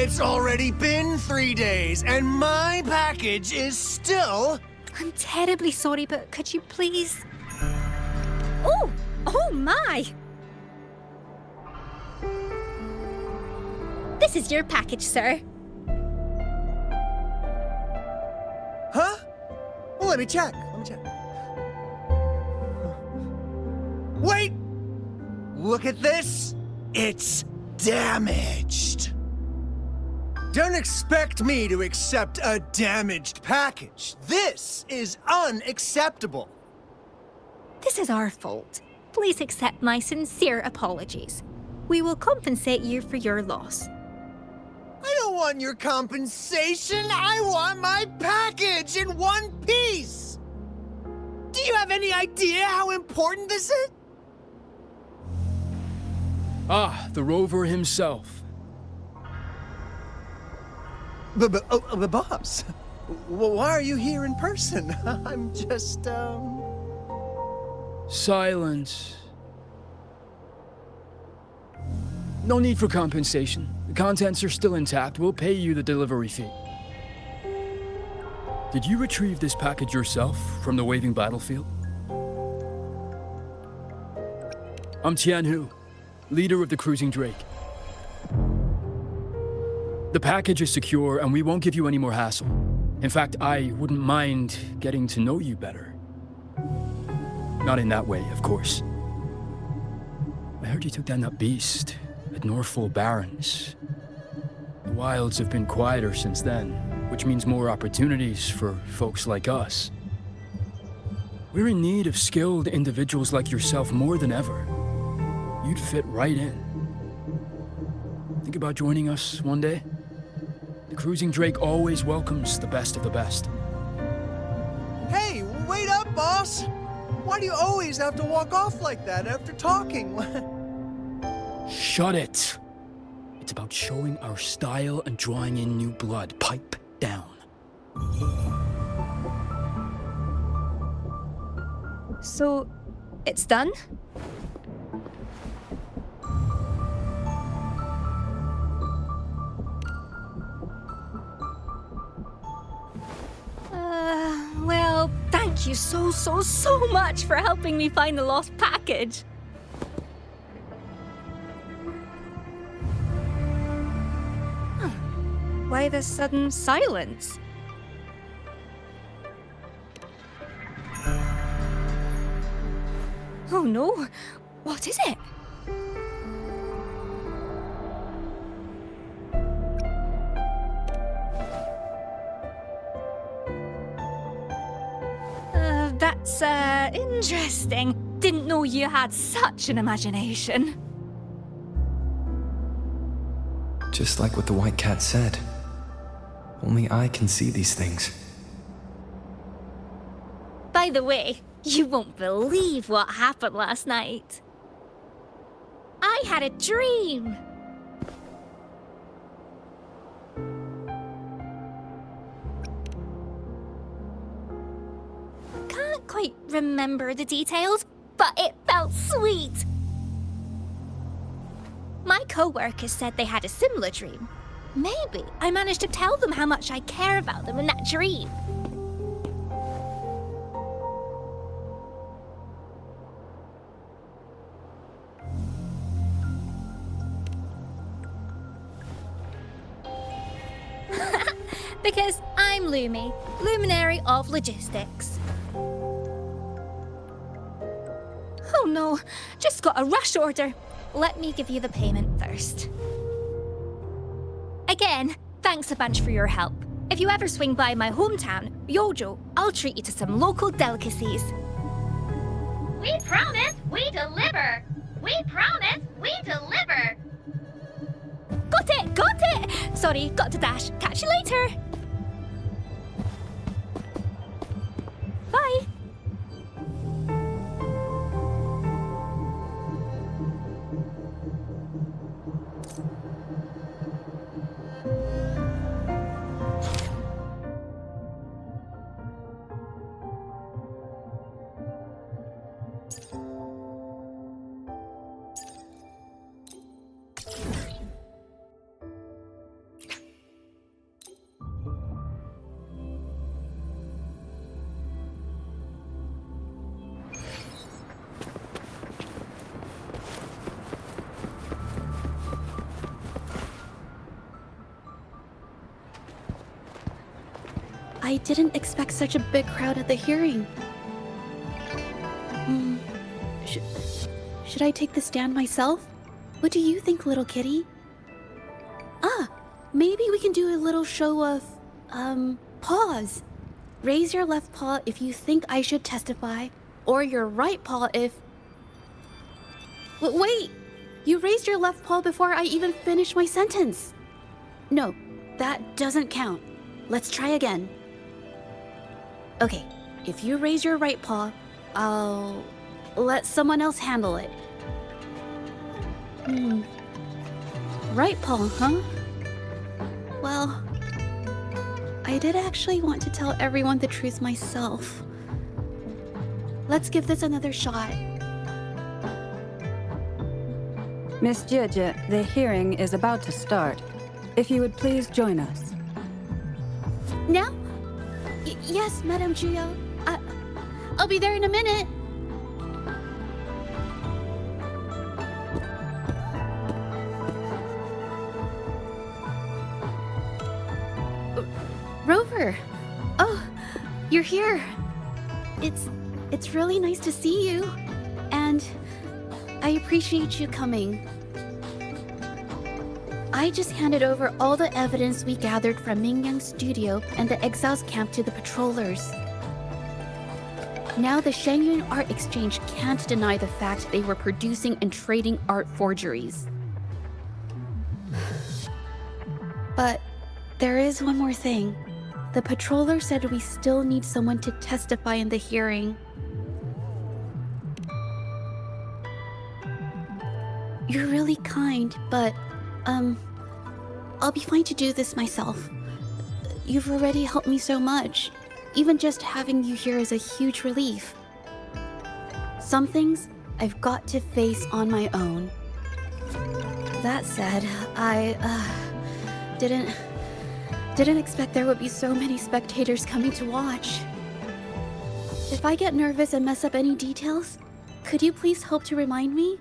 It's already been 3 days, and my package is still... I'm terribly sorry, but could you please... Oh my! This is your package, sir. Huh? Well, let me check. Wait! Look at this. It's damaged. Don't expect me to accept a damaged package. This is unacceptable. This is our fault. Please accept my sincere apologies. We will compensate you for your loss. I don't want your compensation. I want my package in one piece. Do you have any idea how important this is? Ah, the rover himself. Boss, why are you here in person? I'm just, Silence. No need for compensation. The contents are still intact. We'll pay you the delivery fee. Did you retrieve this package yourself from the waving battlefield? I'm Tianhu, leader of the cruising Drake. The package is secure and we won't give you any more hassle. In fact, I wouldn't mind getting to know you better. Not in that way, of course. I heard you took down that beast at Northful Barrens. The wilds have been quieter since then, which means more opportunities for folks like us. We're in need of skilled individuals like yourself more than ever. You'd fit right in. Think about joining us one day? The cruising Drake always welcomes the best of the best. Hey, wait up, boss! Why do you always have to walk off like that after talking? Shut it! It's about showing our style and drawing in new blood. Pipe down. So, it's done? Well, thank you so much for helping me find the lost package. Why the sudden silence? Oh no, what is it? That's, interesting. Didn't know you had such an imagination. Just like what the White Cat said. Only I can see these things. By the way, you won't believe what happened last night. I had a dream. Can't quite remember the details, but it felt sweet. My co-workers said they had a similar dream. Maybe I managed to tell them how much I care about them in that dream. Because I'm Lumi, Luminary of Logistics. Oh no, just got a rush order. Let me give you the payment first. Again, thanks a bunch for your help. If you ever swing by my hometown, Yojo, I'll treat you to some local delicacies. We promise, we deliver. We promise, we deliver. Got it! Sorry, got to dash. Catch you later. Bye. I didn't expect such a big crowd at the hearing. Should I take the stand myself? What do you think, little kitty? Maybe we can do a little show of, paws. Raise your left paw if you think I should testify, or your right paw if... Wait! You raised your left paw before I even finished my sentence. No, that doesn't count. Let's try again. Okay, if you raise your right paw, I'll let someone else handle it. Right paw, huh? Well, I did actually want to tell everyone the truth myself. Let's give this another shot. Miss Jieje, the hearing is about to start. If you would please join us. Now? Yes, Madame Juyo. I'll be there in a minute. Rover! Oh, you're here. It's really nice to see you. And I appreciate you coming. I just handed over all the evidence we gathered from Mingyang's studio and the exiles camp to the patrollers. Now the Shangyun Art Exchange can't deny the fact they were producing and trading art forgeries. But there is one more thing. The patroller said we still need someone to testify in the hearing. You're really kind, but, I'll be fine to do this myself. You've already helped me so much. Even just having you here is a huge relief. Some things I've got to face on my own. That said, I, didn't expect there would be so many spectators coming to watch. If I get nervous and mess up any details, could you please help to remind me?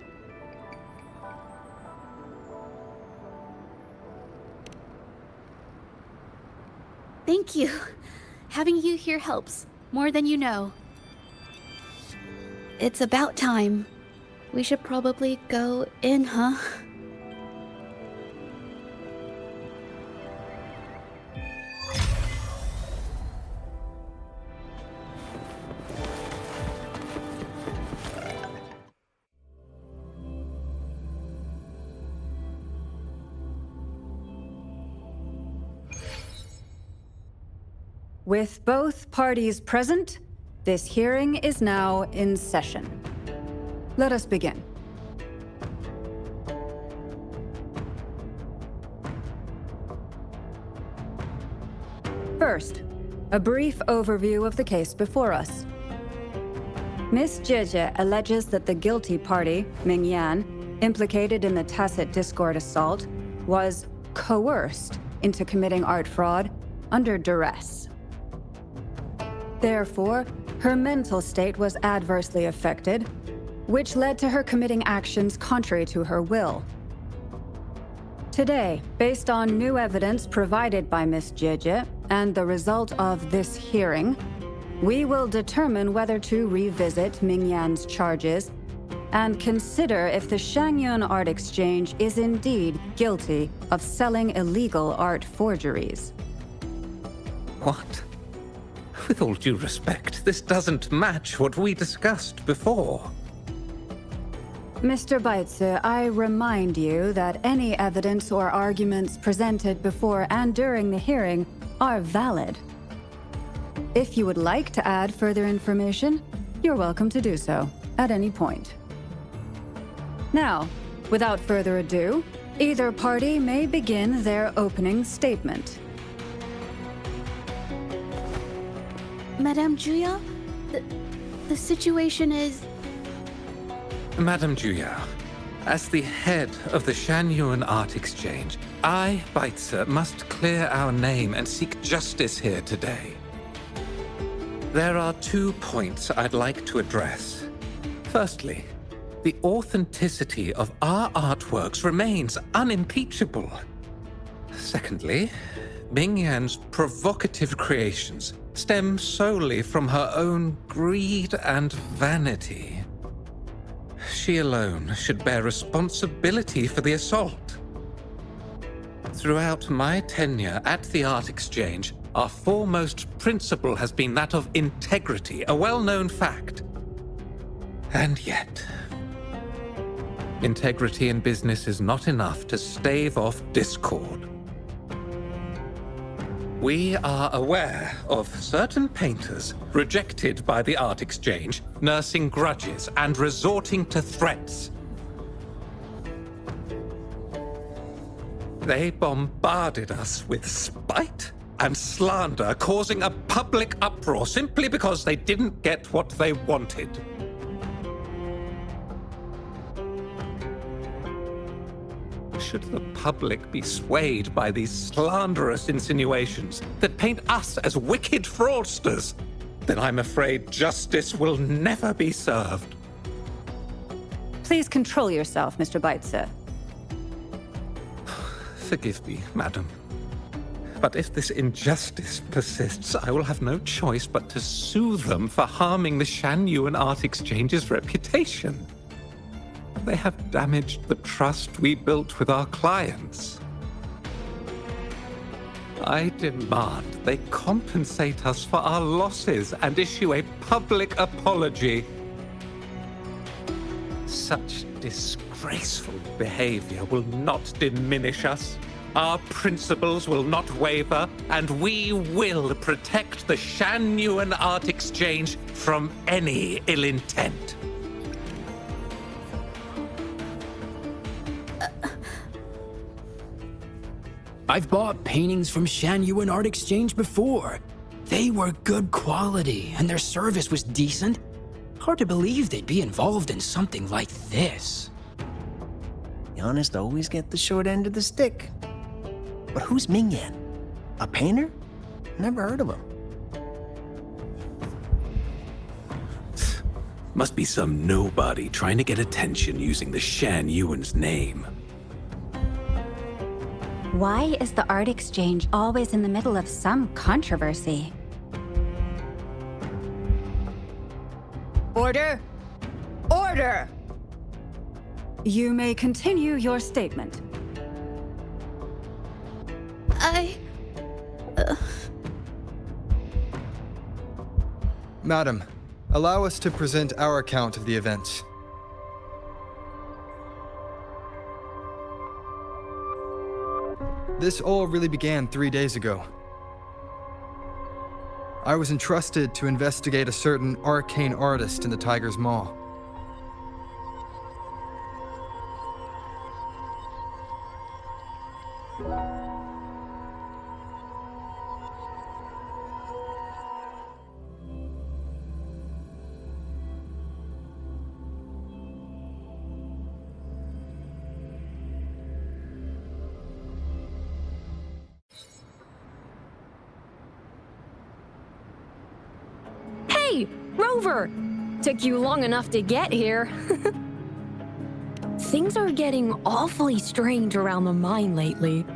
Thank you. Having you here helps, more than you know. It's about time. We should probably go in, huh? With both parties present, this hearing is now in session. Let us begin. First, a brief overview of the case before us. Miss Jieje alleges that the guilty party, Mingyan, implicated in the tacit discord assault, was coerced into committing art fraud under duress. Therefore, her mental state was adversely affected, which led to her committing actions contrary to her will. Today, based on new evidence provided by Miss Jieje and the result of this hearing, we will determine whether to revisit Mingyan's charges and consider if the Shangyun Art Exchange is indeed guilty of selling illegal art forgeries. What? With all due respect, this doesn't match what we discussed before. Mr. Baitsu, I remind you that any evidence or arguments presented before and during the hearing are valid. If you would like to add further information, you're welcome to do so at any point. Now, without further ado, either party may begin their opening statement. Madame Juya, the situation is... Madame Juya, as the head of the Shangyun Art Exchange, I, Baitsu, must clear our name and seek justice here today. There are 2 points I'd like to address. Firstly, the authenticity of our artworks remains unimpeachable. Secondly, Mingyan's provocative creations stem solely from her own greed and vanity. She alone should bear responsibility for the assault. Throughout my tenure at the Art Exchange, our foremost principle has been that of integrity, a well-known fact. And yet, integrity in business is not enough to stave off discord. We are aware of certain painters rejected by the Art Exchange, nursing grudges and resorting to threats. They bombarded us with spite and slander, causing a public uproar simply because they didn't get what they wanted. Should the public be swayed by these slanderous insinuations that paint us as wicked fraudsters, then I'm afraid justice will never be served. Please control yourself, Mr. Beitzer. Forgive me, madam. But if this injustice persists, I will have no choice but to sue them for harming the Shan Yuan Art Exchange's reputation. They have damaged the trust we built with our clients. I demand they compensate us for our losses and issue a public apology. Such disgraceful behavior will not diminish us. Our principles will not waver, and we will protect the Shan Yuan Art Exchange from any ill intent. I've bought paintings from Shan Yuan Art Exchange before. They were good quality, and their service was decent. Hard to believe they'd be involved in something like this. The honest always get the short end of the stick. But who's Mingyan? A painter? Never heard of him. Must be some nobody trying to get attention using the Shan Yuan's name. Why is the Art Exchange always in the middle of some controversy? Order! Order! You may continue your statement. Madam, allow us to present our account of the events. This all really began 3 days ago. I was entrusted to investigate a certain arcane artist in the Tiger's Maw. Hey, Rover! Took you long enough to get here. Things are getting awfully strange around the mine lately.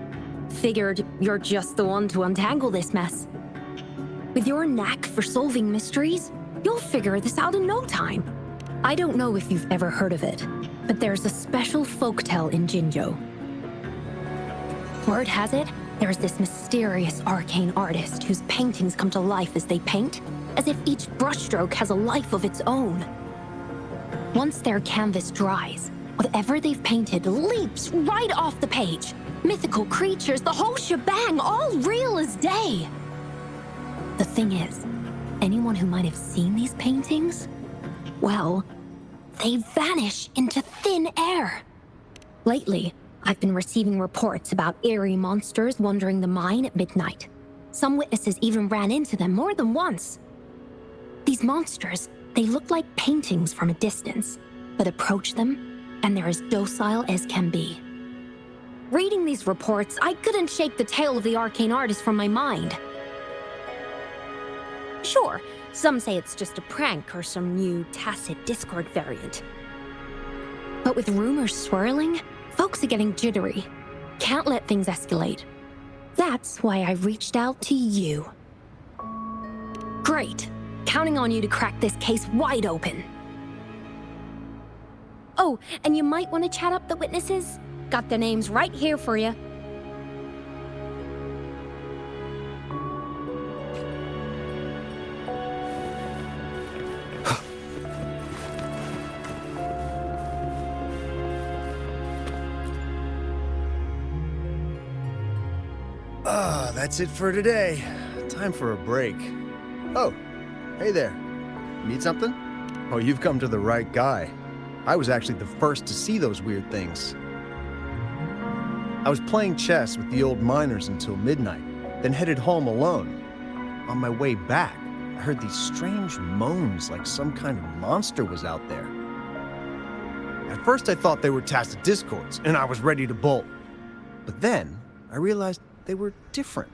Figured you're just the one to untangle this mess. With your knack for solving mysteries, you'll figure this out in no time. I don't know if you've ever heard of it, but there's a special folktale in Jinzhou. Word has it, there's this mysterious arcane artist whose paintings come to life as they paint, as if each brushstroke has a life of its own. Once their canvas dries, whatever they've painted leaps right off the page. Mythical creatures, the whole shebang, all real as day. The thing is, anyone who might have seen these paintings, well, they vanish into thin air. Lately, I've been receiving reports about eerie monsters wandering the mine at midnight. Some witnesses even ran into them more than once. These monsters, they look like paintings from a distance, but approach them, and they're as docile as can be. Reading these reports, I couldn't shake the tale of the arcane artist from my mind. Sure, some say it's just a prank or some new tacit Discord variant. But with rumors swirling, folks are getting jittery. Can't let things escalate. That's why I reached out to you. Great. Counting on you to crack this case wide open. Oh, and you might want to chat up the witnesses. Got their names right here for you. That's it for today. Time for a break. Oh, hey there. Need something? Oh, you've come to the right guy. I was actually the first to see those weird things. I was playing chess with the old miners until midnight, then headed home alone. On my way back, I heard these strange moans like some kind of monster was out there. At first I thought they were tacit discords, and I was ready to bolt. But then I realized they were different.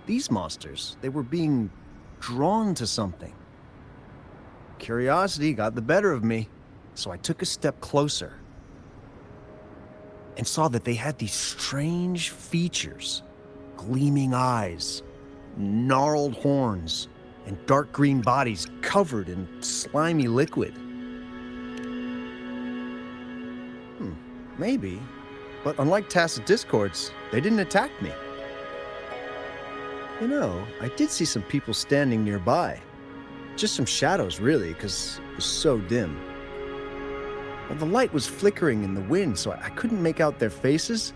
These monsters, they were being drawn to something. Curiosity got the better of me, so I took a step closer and saw that they had these strange features. Gleaming eyes, gnarled horns, and dark green bodies covered in slimy liquid. Maybe, but unlike tacit discords, they didn't attack me. You know, I did see some people standing nearby. Just some shadows, really, because it was so dim. Well, the light was flickering in the wind, so I couldn't make out their faces,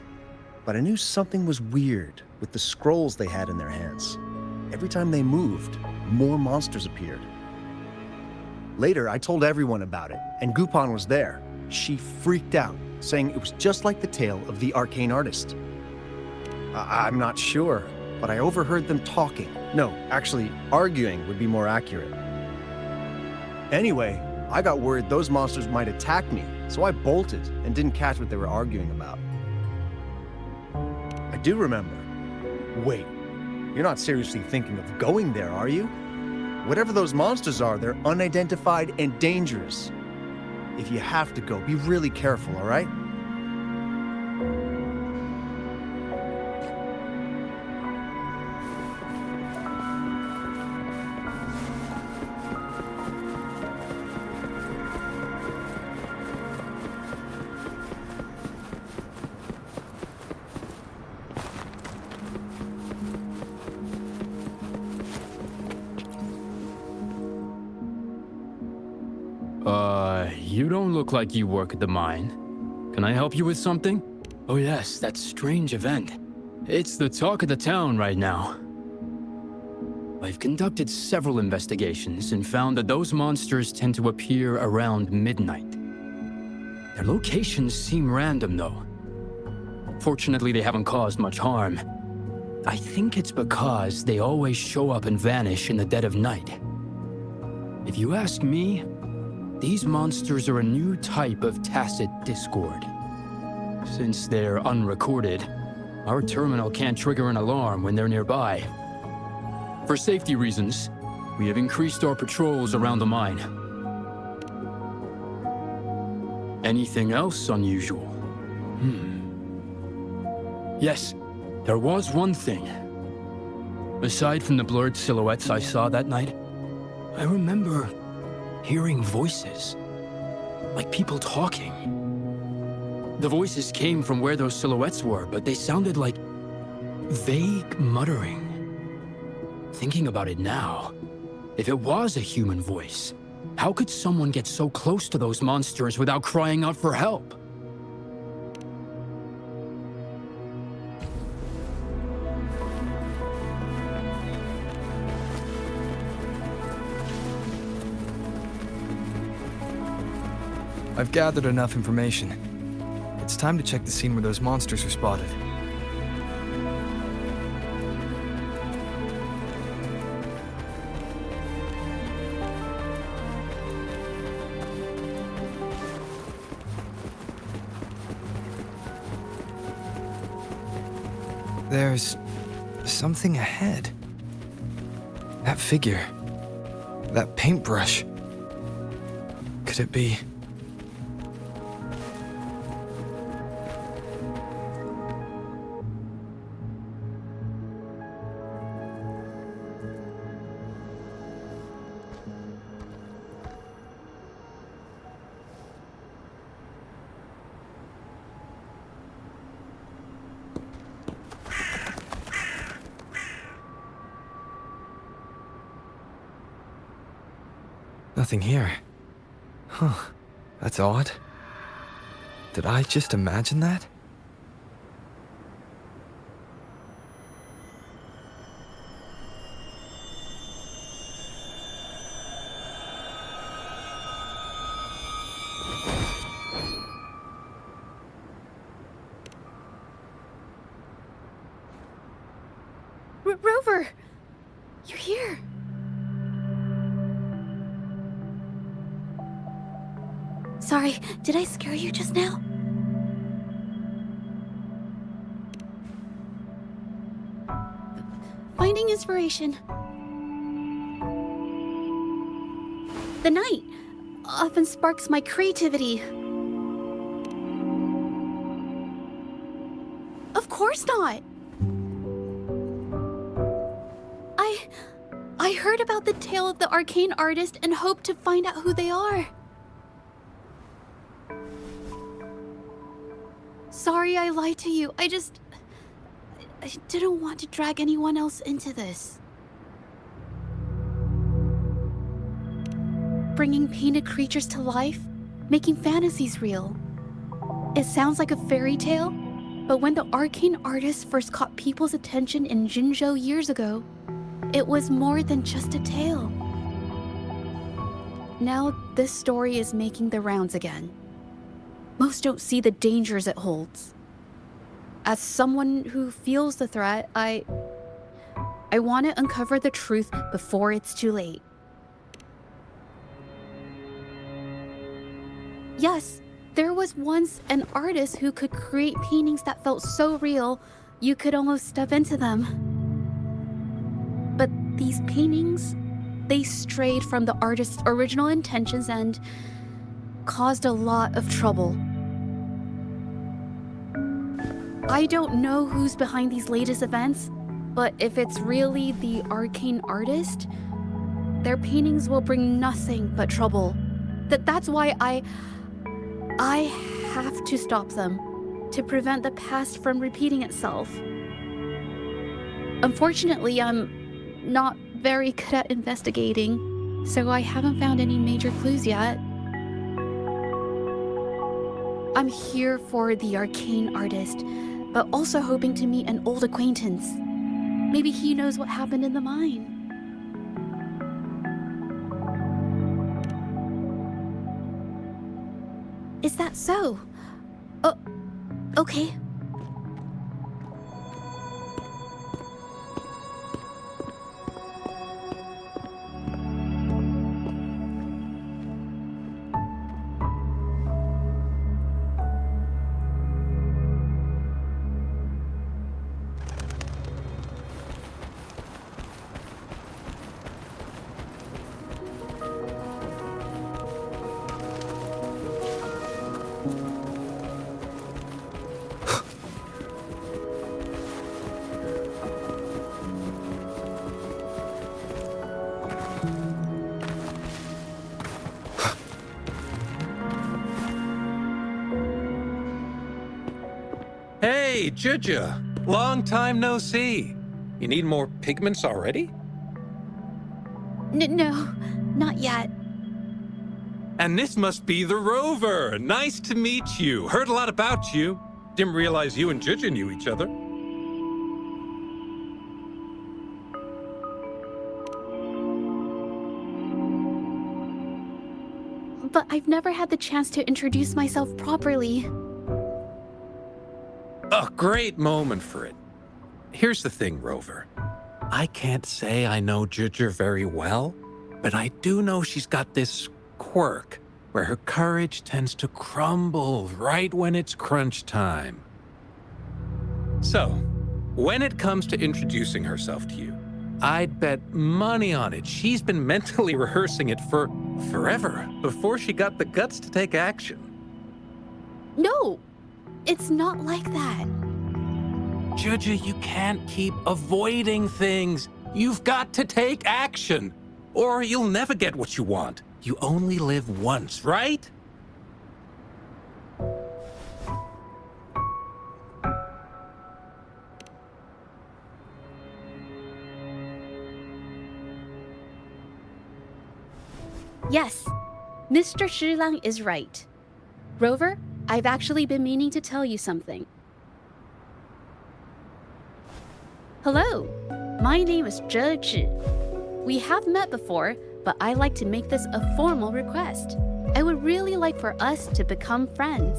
but I knew something was weird with the scrolls they had in their hands. Every time they moved, more monsters appeared. Later, I told everyone about it, and Gupon was there. She freaked out, saying it was just like the tale of the arcane artist. I'm not sure, but I overheard them talking. No, actually, arguing would be more accurate. Anyway, I got worried those monsters might attack me, so I bolted and didn't catch what they were arguing about. I do remember. Wait, you're not seriously thinking of going there, are you? Whatever those monsters are, they're unidentified and dangerous. If you have to go, be really careful, all right? You don't look like you work at the mine. Can I help you with something? Oh yes, that strange event. It's the talk of the town right now. I've conducted several investigations and found that those monsters tend to appear around midnight. Their locations seem random though. Fortunately, they haven't caused much harm. I think it's because they always show up and vanish in the dead of night. If you ask me, these monsters are a new type of tacit discord. Since they're unrecorded, our terminal can't trigger an alarm when they're nearby. For safety reasons, we have increased our patrols around the mine. Anything else unusual? Yes, there was one thing. Aside from the blurred silhouettes I saw that night, I remember hearing voices, like people talking. The voices came from where those silhouettes were, but they sounded like vague muttering. Thinking about it now, if it was a human voice, how could someone get so close to those monsters without crying out for help? I've gathered enough information. It's time to check the scene where those monsters were spotted. There's something ahead. That figure. That paintbrush. Could it be... nothing here. Huh. That's odd. Did I just imagine that? Rover! You're here! Sorry, did I scare you just now? Finding inspiration. The night often sparks my creativity. Of course not! I heard about the tale of the arcane artist and hoped to find out who they are. Sorry I lied to you. I didn't want to drag anyone else into this. Bringing painted creatures to life, making fantasies real. It sounds like a fairy tale, but when the arcane artist first caught people's attention in Jinzhou years ago, it was more than just a tale. Now this story is making the rounds again. Most don't see the dangers it holds. As someone who feels the threat, I want to uncover the truth before it's too late. Yes, there was once an artist who could create paintings that felt so real, you could almost step into them. But these paintings, they strayed from the artist's original intentions and caused a lot of trouble. I don't know who's behind these latest events, but if it's really the arcane artist, their paintings will bring nothing but trouble. That's why I have to stop them, to prevent the past from repeating itself. Unfortunately, I'm not very good at investigating, so I haven't found any major clues yet. I'm here for the arcane artist, but also hoping to meet an old acquaintance. Maybe he knows what happened in the mine. Is that so? Okay. Hey, Juju! Long time no see. You need more pigments already? No, not yet. And this must be the Rover. Nice to meet you. Heard a lot about you. Didn't realize you and Juju knew each other. But I've never had the chance to introduce myself properly. A great moment for it. Here's the thing, Rover. I can't say I know Juju very well, but I do know she's got this quirk where her courage tends to crumble right when it's crunch time. So, when it comes to introducing herself to you, I'd bet money on it she's been mentally rehearsing it for forever before she got the guts to take action. No, it's not like that. Juju, you can't keep avoiding things. You've got to take action, or you'll never get what you want. You only live once, right? Yes, Mr. Shilang is right. Rover, I've actually been meaning to tell you something. Hello, my name is Zhe Zhi. We have met before, but I like to make this a formal request. I would really like for us to become friends.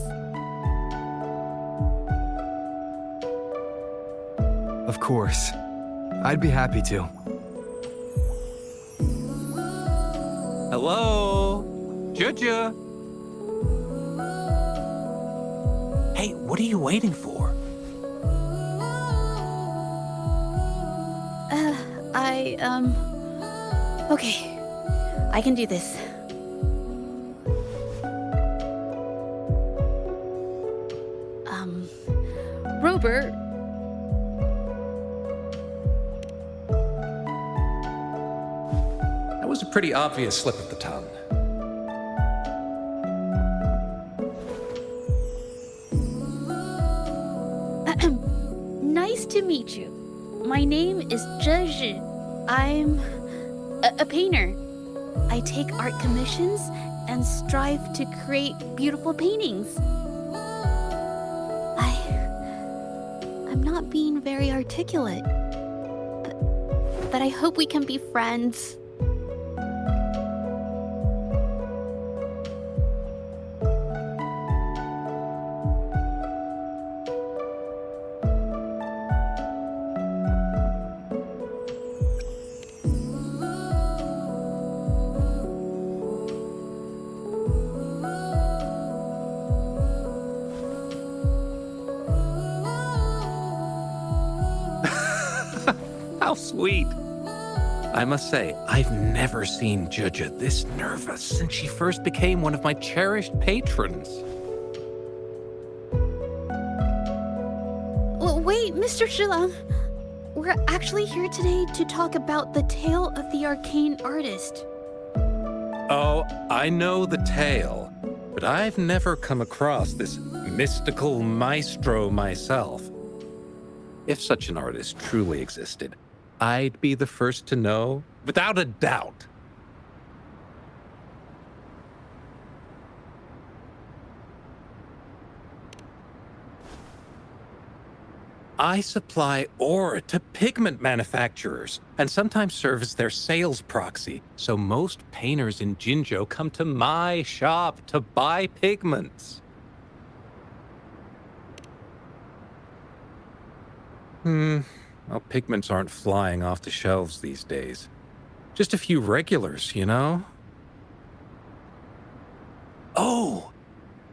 Of course. I'd be happy to. Hello? Juju? Hey, what are you waiting for? Okay. I can do this. Rover, That was a pretty obvious slip of the tongue. nice to meet you. My name is Zhe Zhi. I'm a painter. I take art commissions and strive to create beautiful paintings. I'm not being very articulate, but I hope we can be friends. How sweet. I must say, I've never seen Juju this nervous since she first became one of my cherished patrons. Well, wait, Mr. Shilang. We're actually here today to talk about the tale of the arcane artist. Oh, I know the tale, but I've never come across this mystical maestro myself. If such an artist truly existed, I'd be the first to know, without a doubt. I supply ore to pigment manufacturers and sometimes serve as their sales proxy, so most painters in Jinzhou come to my shop to buy pigments. Well, pigments aren't flying off the shelves these days. Just a few regulars, you know? Oh,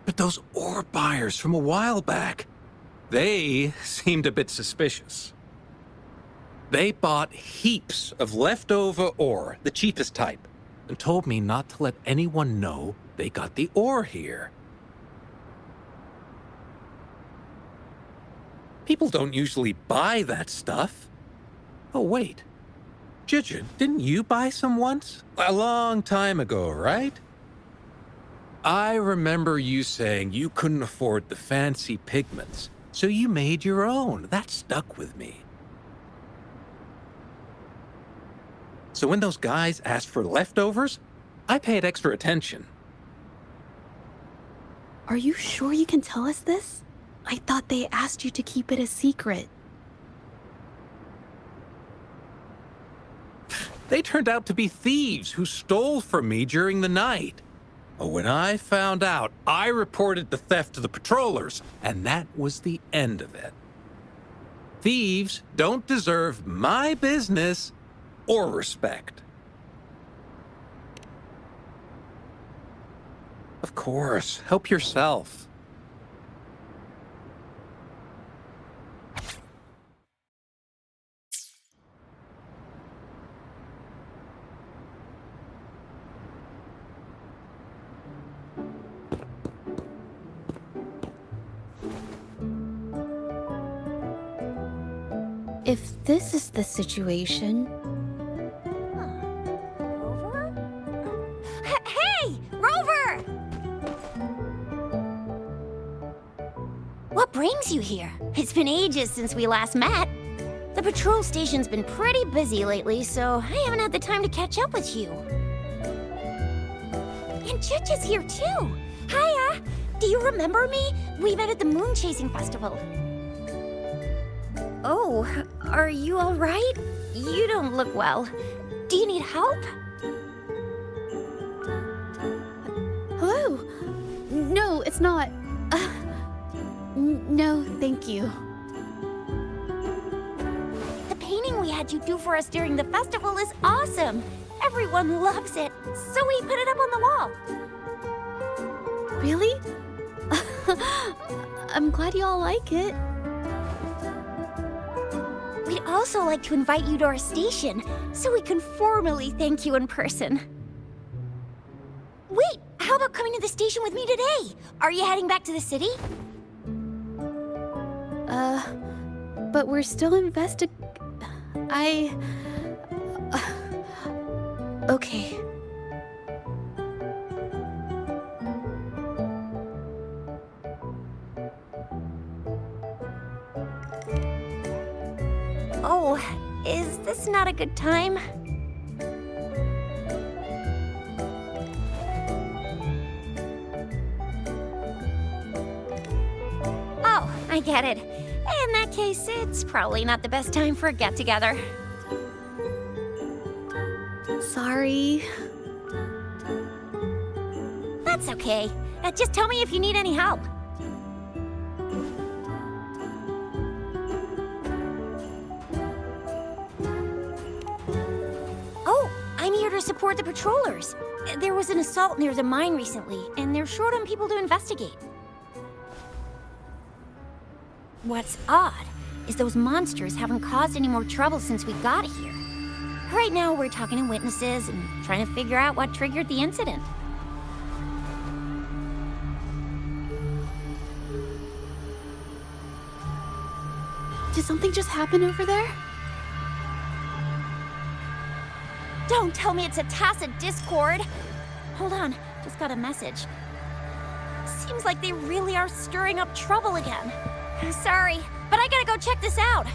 but those ore buyers from a while back, they seemed a bit suspicious. They bought heaps of leftover ore, the cheapest type, and told me not to let anyone know they got the ore here. People don't usually buy that stuff. Oh, wait. Juju, didn't you buy some once? A long time ago, right? I remember you saying you couldn't afford the fancy pigments, so you made your own. That stuck with me. So when those guys asked for leftovers, I paid extra attention. Are you sure you can tell us this? I thought they asked you to keep it a secret. They turned out to be thieves who stole from me during the night. But when I found out, I reported the theft to the patrollers, and that was the end of it. Thieves don't deserve my business or respect. Of course, help yourself. If this is the situation... Hey! Rover! What brings you here? It's been ages since we last met. The patrol station's been pretty busy lately, so I haven't had the time to catch up with you. And Chich is here too. Hiya! Do you remember me? We met at the moon chasing festival. Oh, are you alright? You don't look well. Do you need help? Hello? No, it's not. No, thank you. The painting we had you do for us during the festival is awesome. Everyone loves it, so we put it up on the wall. Really? I'm glad you all like it. We'd also like to invite you to our station, so we can formally thank you in person. Wait, how about coming to the station with me today? Are you heading back to the city? But we're still okay. Oh, is this not a good time? Oh, I get it. In that case, it's probably not the best time for a get-together. Sorry. That's okay. Just tell me if you need any help. Oh, I'm here to support the patrollers. There was an assault near the mine recently, and they're short on people to investigate. What's odd is those monsters haven't caused any more trouble since we got here. Right now, we're talking to witnesses and trying to figure out what triggered the incident. Did something just happen over there? Don't tell me it's a tacit discord. Hold on, just got a message. Seems like they really are stirring up trouble again. Sorry, but I gotta go check this out.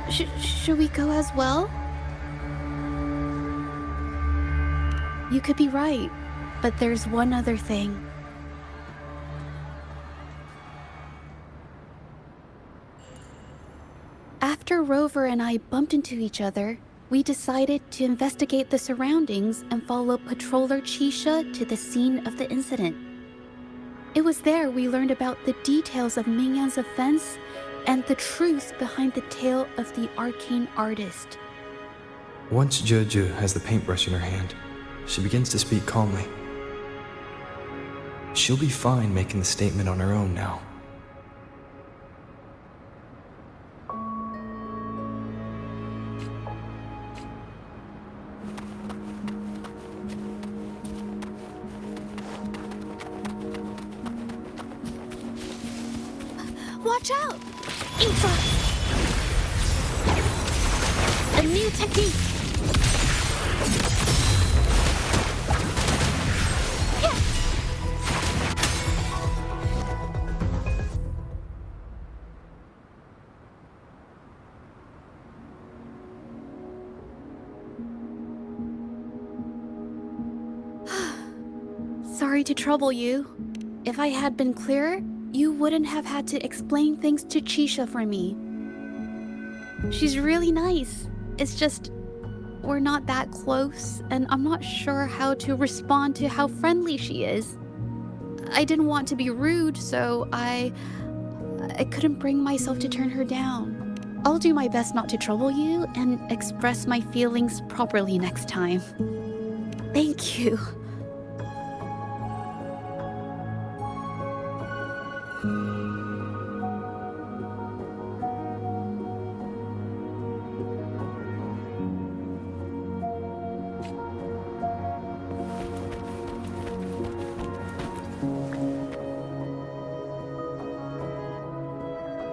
Should we go as well? You could be right, but there's one other thing. After Rover and I bumped into each other, we decided to investigate the surroundings and follow Patroller Chisha to the scene of the incident. It was there we learned about the details of Mingyan's offense and the truth behind the tale of the arcane artist. Once Juju has the paintbrush in her hand, she begins to speak calmly. She'll be fine making the statement on her own now. Watch out! Infa! A new technique! Yeah. Sorry to trouble you. If I had been clearer, you wouldn't have had to explain things to Chisha for me. She's really nice. It's just, we're not that close, and I'm not sure how to respond to how friendly she is. I didn't want to be rude, so I couldn't bring myself to turn her down. I'll do my best not to trouble you and express my feelings properly next time. Thank you.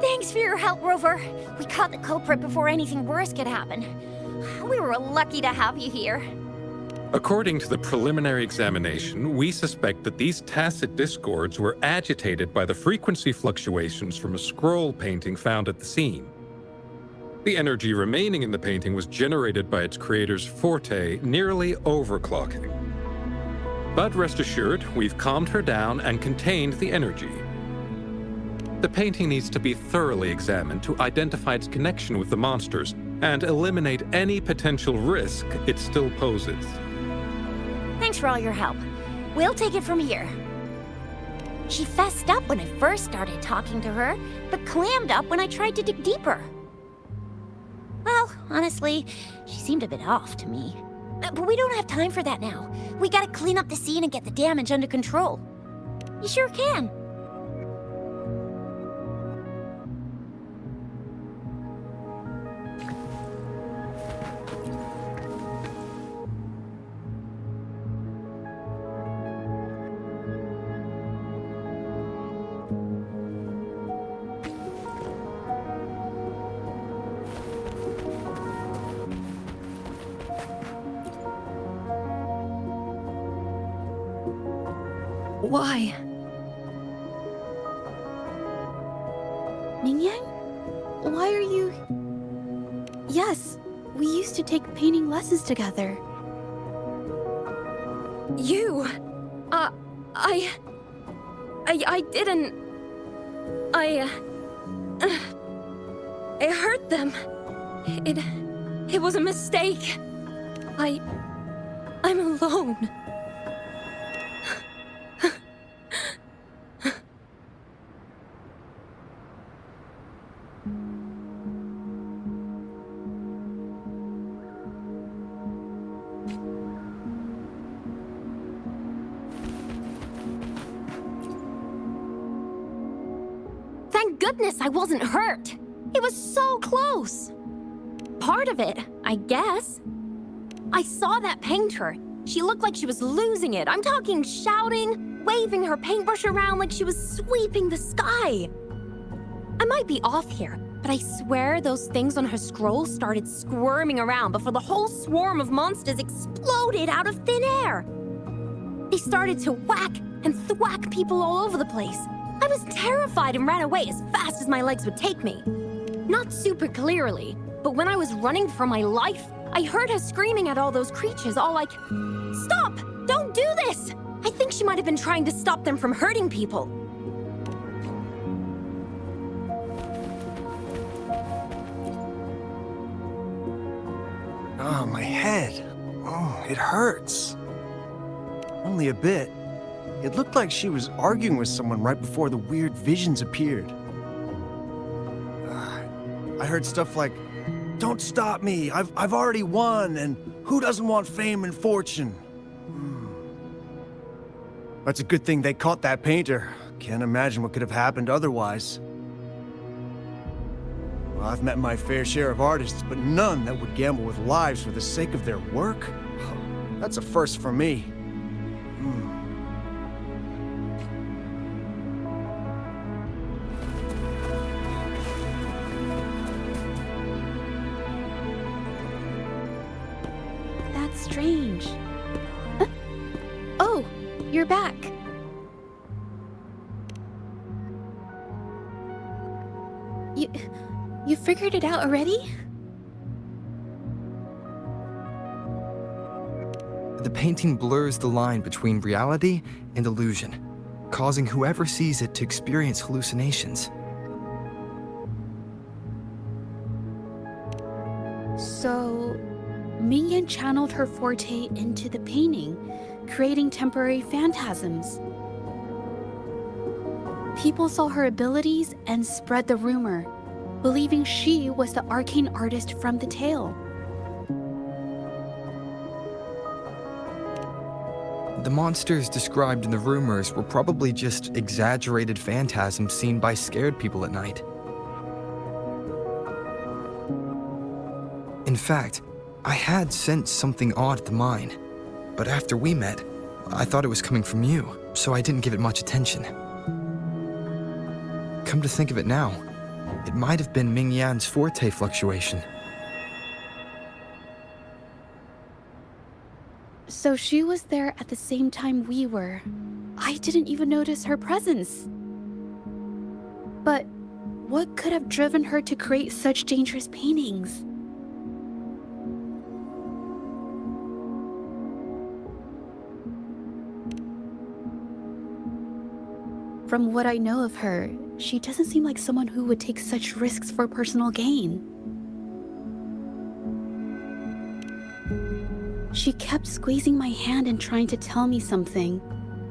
Thanks for your help, Rover. We caught the culprit before anything worse could happen. We were lucky to have you here. According to the preliminary examination, we suspect that these tacit discords were agitated by the frequency fluctuations from a scroll painting found at the scene. The energy remaining in the painting was generated by its creator's forte, nearly overclocking. But rest assured, we've calmed her down and contained the energy. The painting needs to be thoroughly examined to identify its connection with the monsters and eliminate any potential risk it still poses. Thanks for all your help. We'll take it from here. She fessed up when I first started talking to her, but clammed up when I tried to dig deeper. Well, honestly, she seemed a bit off to me. But we don't have time for that now. We gotta clean up the scene and get the damage under control. You sure can. Why? Mingyan? Why are you... Yes, we used to take painting lessons together. You... I didn't... I hurt them. It was a mistake. I'm alone. Thank goodness I wasn't hurt. It was so close. Part of it, I guess. I saw that painter. She looked like she was losing it. I'm talking shouting, waving her paintbrush around like she was sweeping the sky. I might be off here, but I swear those things on her scroll started squirming around before the whole swarm of monsters exploded out of thin air. They started to whack and thwack people all over the place. I was terrified and ran away as fast as my legs would take me. Not super clearly, but when I was running for my life, I heard her screaming at all those creatures, all like, "Stop! Don't do this!" I think she might have been trying to stop them from hurting people. Oh, my head. Oh, it hurts. Only a bit. It looked like she was arguing with someone right before the weird visions appeared. I heard stuff like, "Don't stop me, I've already won, and who doesn't want fame and fortune?" That's a good thing they caught that painter. Can't imagine what could have happened otherwise. Well, I've met my fair share of artists, but none that would gamble with lives for the sake of their work. That's a first for me. That's strange. Oh, you're back. You figured it out already? The painting blurs the line between reality and illusion, causing whoever sees it to experience hallucinations. So, Mingyan channeled her forte into the painting, creating temporary phantasms. People saw her abilities and spread the rumor, believing she was the arcane artist from the tale. The monsters described in the rumors were probably just exaggerated phantasms seen by scared people at night. In fact, I had sensed something odd at the mine, but after we met, I thought it was coming from you, so I didn't give it much attention. Come to think of it now, it might have been Mingyan's forte fluctuation. So she was there at the same time we were. I didn't even notice her presence. But What could have driven her to create such dangerous paintings? From what I know of her, she doesn't seem like someone who would take such risks for personal gain. She kept squeezing my hand and trying to tell me something,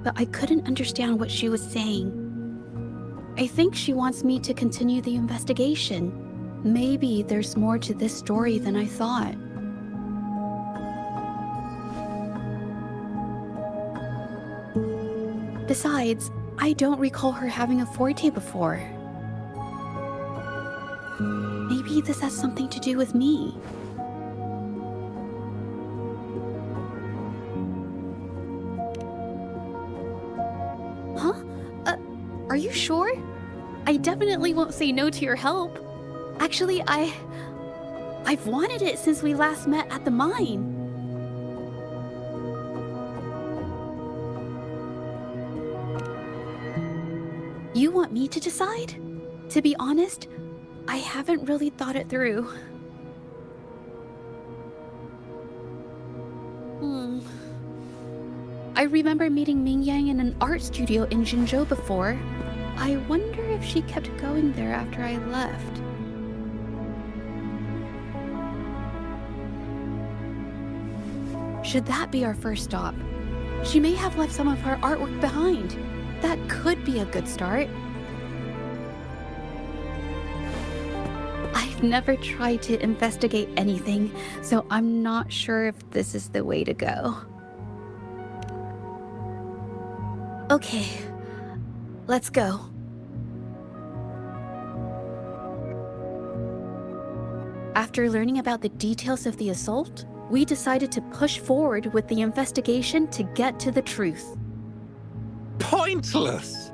but I couldn't understand what she was saying. I think she wants me to continue the investigation. Maybe there's more to this story than I thought. Besides, I don't recall her having a forte before. Maybe this has something to do with me. Huh? Are you sure? I definitely won't say no to your help. Actually, I've wanted it since we last met at the mine. You want me to decide? To be honest, I haven't really thought it through. I remember meeting Ming Yang in an art studio in Jinzhou before. I wonder if she kept going there after I left. Should that be our first stop? She may have left some of her artwork behind. That could be a good start. I've never tried to investigate anything, so I'm not sure if this is the way to go. Okay, let's go. After learning about the details of the assault, we decided to push forward with the investigation to get to the truth. Pointless!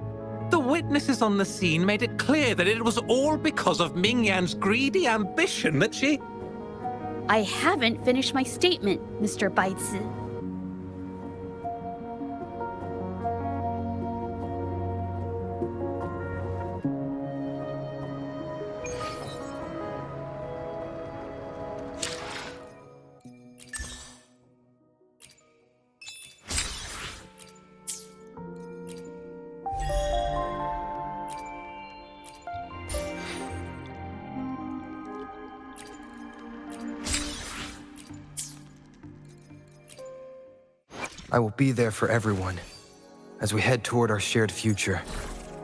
The witnesses on the scene made it clear that it was all because of Ming Yan's greedy ambition that she... I haven't finished my statement, Mr. Baizi. I will be there for everyone as we head toward our shared future,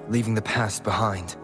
leaving the past behind.